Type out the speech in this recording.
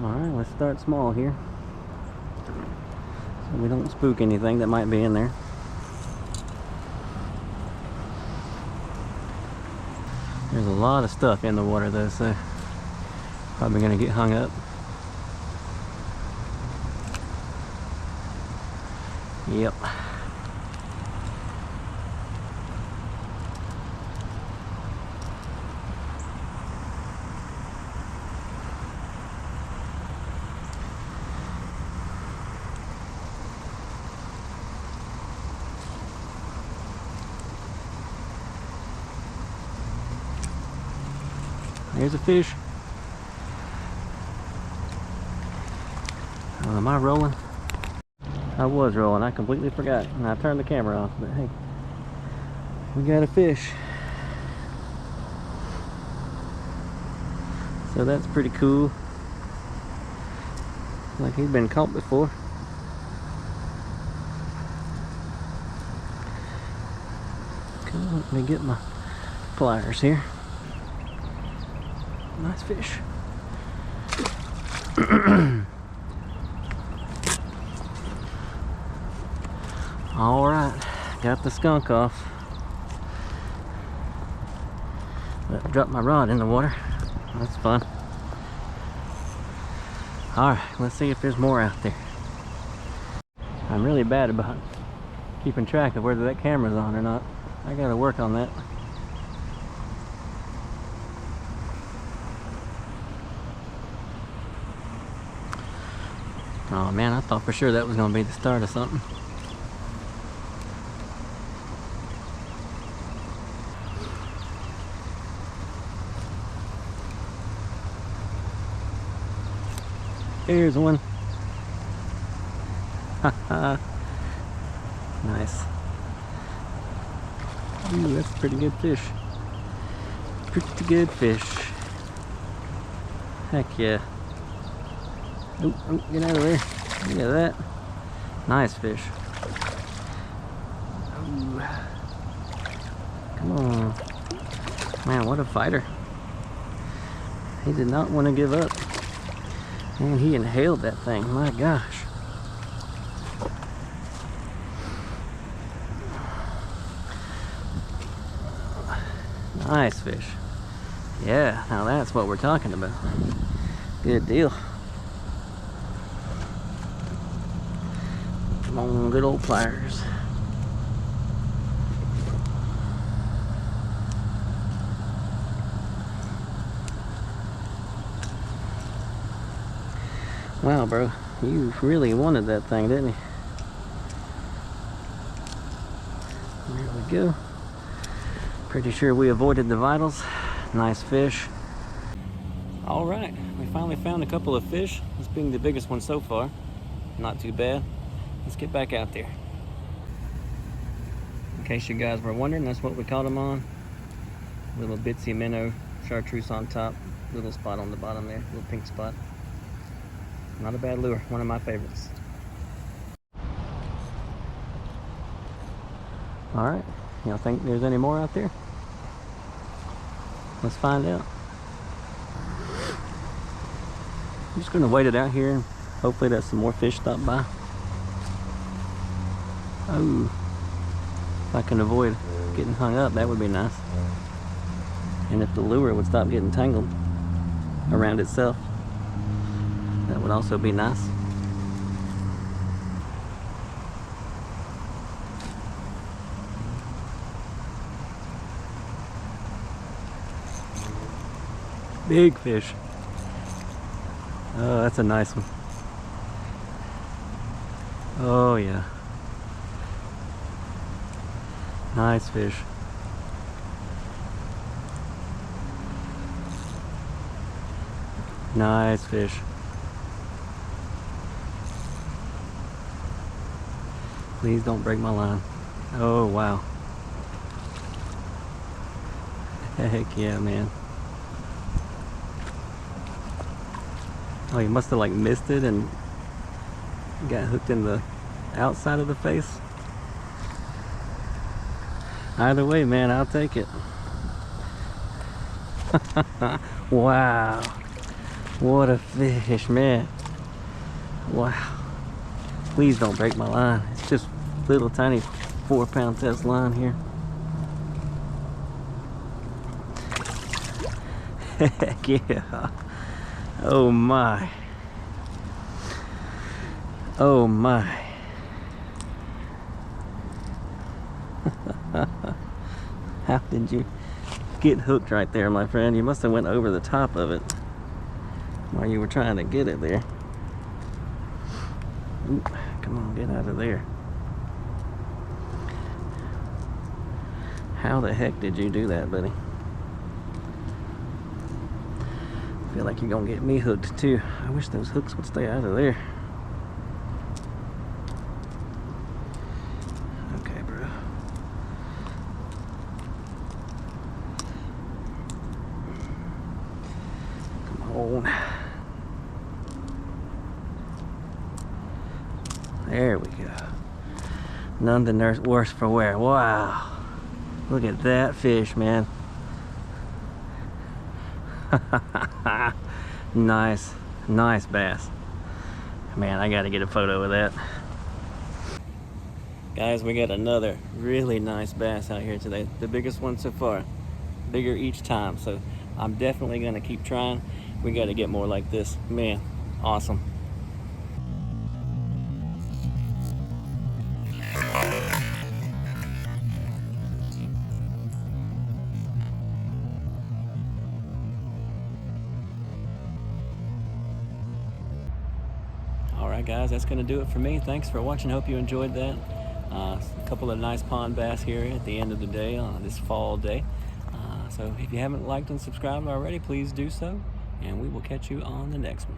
Alright, let's start small here, so we don't spook anything that might be in there. There's a lot of stuff in the water though, so probably gonna get hung up. Yep. There's a fish. Oh, am I rolling? I was rolling. I completely forgot. And I turned the camera off. But hey, we got a fish. So that's pretty cool. Like he's been caught before. Come on, let me get my pliers here. Nice fish. All right, got the skunk off. Dropped my rod in the water. That's fun. All right, let's see if there's more out there. I'm really bad about keeping track of whether that camera's on or not. I gotta work on that. Oh man, I thought for sure that was gonna be the start of something. Here's one. Haha. Nice. Ooh, that's a pretty good fish. Pretty good fish. Heck yeah. Oh, oh, get out of there. Look at that. Nice fish. Ooh. Come on. Man, what a fighter. He did not want to give up. Man, he inhaled that thing. My gosh. Nice fish. Yeah, now that's what we're talking about. Good deal. Come on, good old pliers. Wow, bro, you really wanted that thing, didn't you? There we go. Pretty sure we avoided the vitals. Nice fish. All right, we finally found a couple of fish. This being the biggest one so far. Not too bad. Let's get back out there. In case you guys were wondering, that's what we caught them on. Little Bitsy Minnow, chartreuse on top, little spot on the bottom there, little pink spot. Not a bad lure, one of my favorites. All right, y'all think there's any more out there? Let's find out. I'm just gonna wait it out here and hopefully that some more fish stop by. Oh, if I can avoid getting hung up, that would be nice. And if the lure would stop getting tangled around itself, that would also be nice. Big fish. Oh, that's a nice one. Oh yeah. Nice fish. Nice fish. Please don't break my line. Oh wow. Heck yeah, man. Oh, he must have like missed it and got hooked in the outside of the face. Either way, man, I'll take it. Wow. What a fish, man. Wow. Please don't break my line. It's just little tiny 4-pound test line here. Heck yeah. Oh my. Oh my. How did you get hooked right there, my friend? You must have went over the top of it while you were trying to get it there. Ooh, come on, get out of there. How the heck did you do that, buddy? I feel like you're gonna get me hooked too. I wish those hooks would stay out of there. Okay, bro. Come on. There we go. None the worse for wear. Wow. Look at that fish, man. Nice bass. Man, I gotta get a photo of that. Guys, we got another really nice bass out here today. The biggest one so far. Bigger each time, so I'm definitely gonna keep trying. We gotta get more like this. Man, awesome. Alright guys, that's going to do it for me. Thanks for watching. Hope you enjoyed that. A couple of nice pond bass here at the end of the day on this fall day. So if you haven't liked and subscribed already, please do so. And we will catch you on the next one.